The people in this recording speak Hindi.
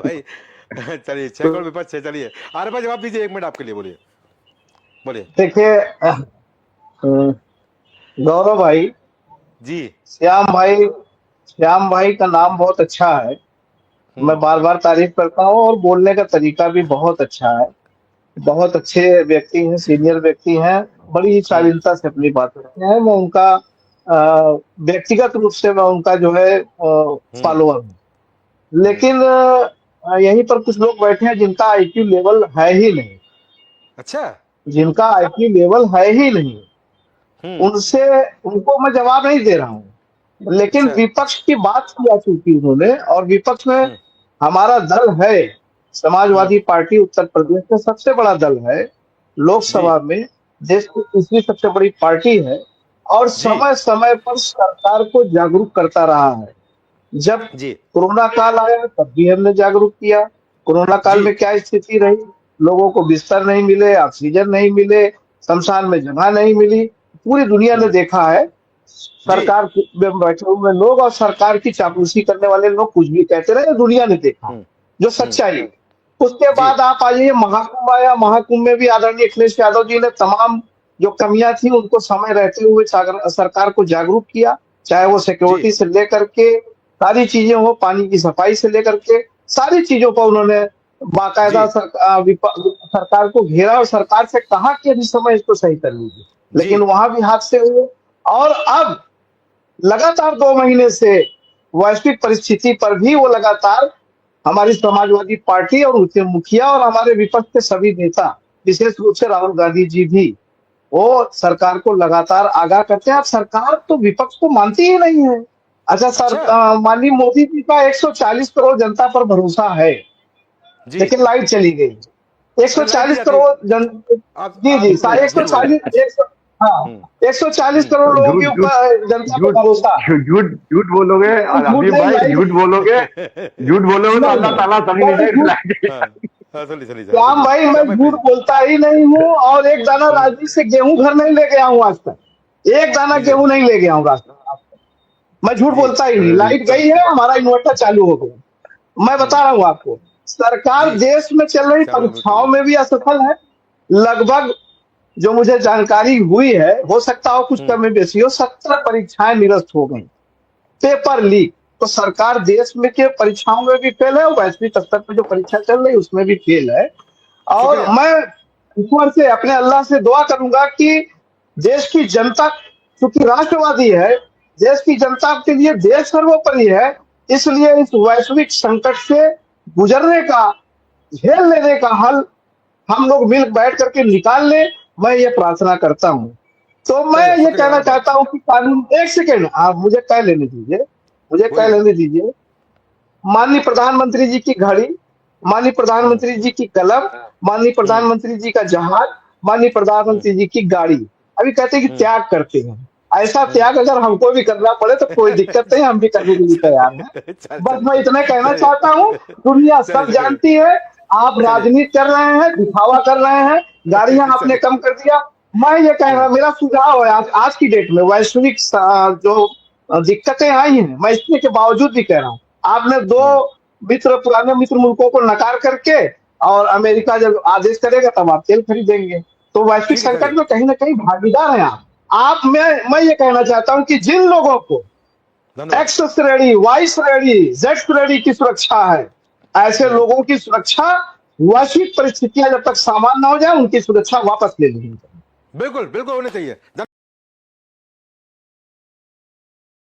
भाई। चलिए 6 करोड़ विपक्ष है, चलिए आर भाई जवाब दीजिए, 1 मिनट आपके लिए, बोलिए बोलिए। देखिए गौरव भाई, जी। श्याम भाई का नाम बहुत अच्छा है। मैं हम्म। बार बार तारीफ करता हूँ और बोलने का तरीका भी बहुत अच्छा है। बहुत अच्छे व्यक्ति हैं, सीनियर व्यक्ति हैं। बड़ी ही हम्म। शालीनता से अपनी बात करते हैं। मैं उनका व्यक्तिगत रूप से मैं उनका जो है हम्म। फॉलोअर हूँ। हम्म। लेकिन यहीं पर कुछ लोग बैठे हैं जिनका आईक्यू लेवल है ही नहीं। अच्छा। जिनका आईक्यू लेवल है ही नहीं, हम्म। उनसे उनको मैं जवाब नहीं दे रहा हूँ। लेकिन अच्छा। विपक्ष की बात की जा चुकी उन्होंने, और विपक्ष में हम्म। हमारा दल है, हम्म। समाजवादी पार्टी उत्तर प्रदेश का सबसे बड़ा दल है जी। लोकसभा में। देश की तीसरी सबसे बड़ी पार्टी है और जी। समय समय पर सरकार को जागरूक करता रहा है। जब जी। कोरोना काल आया तब भी हमने जागरूक किया। कोरोना काल जी। में क्या स्थिति रही, लोगों को बिस्तर नहीं मिले, ऑक्सीजन नहीं मिले, शमशान में जगह नहीं मिली। पूरी दुनिया ने हम्म। देखा है। जी। सरकार में बैठे हुए लोग और सरकार की चापलूसी करने वाले लोग कुछ भी कहते रहे, दुनिया ने देखा है हम्म। जो हम्म। सच्चाई है। उसके जी। बाद आप आइए, महाकुंभ आया। महाकुंभ में भी आदरणीय अखिलेश यादव जी ने तमाम जो कमियां थी उनको समय रहते हुए सरकार को जागरूक किया। चाहे वो जी। सिक्योरिटी से लेकर के सारी चीजें हो, पानी की सफाई से लेकर के सारी चीजों पर उन्होंने जी। बाकायदा सरकार को घेरा और सरकार से कहा कि अभी समय इसको सही कर लीजिए। जी। लेकिन वहां भी हादसे हुए। और अब लगातार 2 महीने से वैश्विक परिस्थिति पर भी वो लगातार हमारी समाजवादी पार्टी और उसके मुखिया और हमारे विपक्ष के सभी नेता, विशेष रूप से राहुल गांधी जी भी, वो सरकार को लगातार आगाह करते हैं। अब सरकार तो विपक्ष को मानती ही नहीं है। अच्छा सर, अच्छा। माननीय मोदी जी का 140 करोड़ जनता पर भरोसा है, जी। लेकिन लाइट चली गई। अरे लाइट नहीं 140 जाती। करोड़ जन, जी आप जी, झूठ बोल रहे हैं, झूठ बोल रहे 140, हैं। 100, हाँ, हम्म। 140 हम्म। करोड़ लोगों झूठ के झूठ ऊपर जनता पर झूठ भरोसा है। झूठ झूठ बोलोगे और झूठ हबीब नहीं, भाई लाइट झूठ बोलोगे तो नहीं अल्लाह नहीं, ताला सभी मैं नहीं झूठ, हाँ हाँ, चलिए चलिए चलिए श्याम चलिए, भाई मैं श्याम भाई झूठ प्लीज। बोलता ही नहीं हूँ। और एक दाना हम्म। राजनीति से गेहूं घर नहीं ले गया हूँ आज तक। एक दाना जी। गेहूं नहीं ले गया हूँ आज तक। मैं झूठ जी। बोलता ही नहीं। वेरी लाइट गई है, हमारा इन्वर्टर चालू हो गया। मैं हम्म। बता रहा हूँ आपको, सरकार जी। देश में चल रही श्याम को म्यूट परीक्षाओं करिए। में भी असफल है। लगभग जो मुझे जानकारी हुई है, हो सकता हो कुछ हम्म। कमी बेसी हो, 17 परीक्षाएं निरस्त हो गई, पेपर लीक। तो सरकार देश में के परीक्षाओं में भी फेल है और वैश्विक स्तर पर जो परीक्षा चल रही है उसमें भी फेल है। और शुक्रिया। मैं ईश्वर से, अपने अल्लाह से दुआ करूंगा कि देश की जनता, चूंकि राष्ट्रवादी है, देश की जनता के लिए देश सर्वोपरि है, इसलिए इस वैश्विक संकट से गुजरने का, झेल लेने का हल हम लोग मिल बैठ करके निकाल लें। मैं ये प्रार्थना करता हूँ। तो मैं चलिए ये शुक्रिया कहना और बात। चाहता हूँ कि कानून, एक सेकेंड आप मुझे कह लेने दीजिए, मुझे कह बोलिए। लेने दीजिए। माननीय प्रधानमंत्री जी की घड़ी, माननीय हम्म। प्रधानमंत्री जी की कलम, माननीय हम्म। प्रधानमंत्री जी का जहाज, माननीय हम्म। प्रधानमंत्री जी की गाड़ी, अभी कहते हैं कि हम्म। त्याग करते हैं। ऐसा हम्म। त्याग अगर हमको भी करना पड़े तो कोई दिक्कत नहीं, हम भी करने के लिए तैयार हैं। चलिए चल बस चलिए मैं इतना चलिए कहना चलिए चाहता हूँ, दुनिया चलिए सब शुक्रिया। जानती है। आप चलिए। राजनीति कर रहे हैं, दिखावा कर रहे हैं, गाड़ियां आपने चलिए। कम कर दिया। मैं ये कह रहा, मेरा सुझाव है, आज की डेट में वैश्विक जो दिक्कतें आई हैं, मैं इसके के बावजूद भी कह रहा हूँ, आपने दो हम्म। मित्र, पुराने मित्र मुल्कों को नकार करके, और अमेरिका जब आदेश करेगा तब आप तेल खरीदेंगे। तो वैश्विक ठीक है संकट चलिए। में कहीं ना कहीं भागीदार हैं आप। मैं ये कहना चाहता हूं कि जिन लोगों को धन्यवाद। एक्स श्रेणी, वाई श्रेणी, जेड श्रेणी की सुरक्षा है, ऐसे हम्म। लोगों की सुरक्षा, वैश्विक परिस्थितियां जब तक सामान्य हो जाए, उनकी सुरक्षा वापस ले ली जाए। बिल्कुल बिल्कुल होनी चाहिए।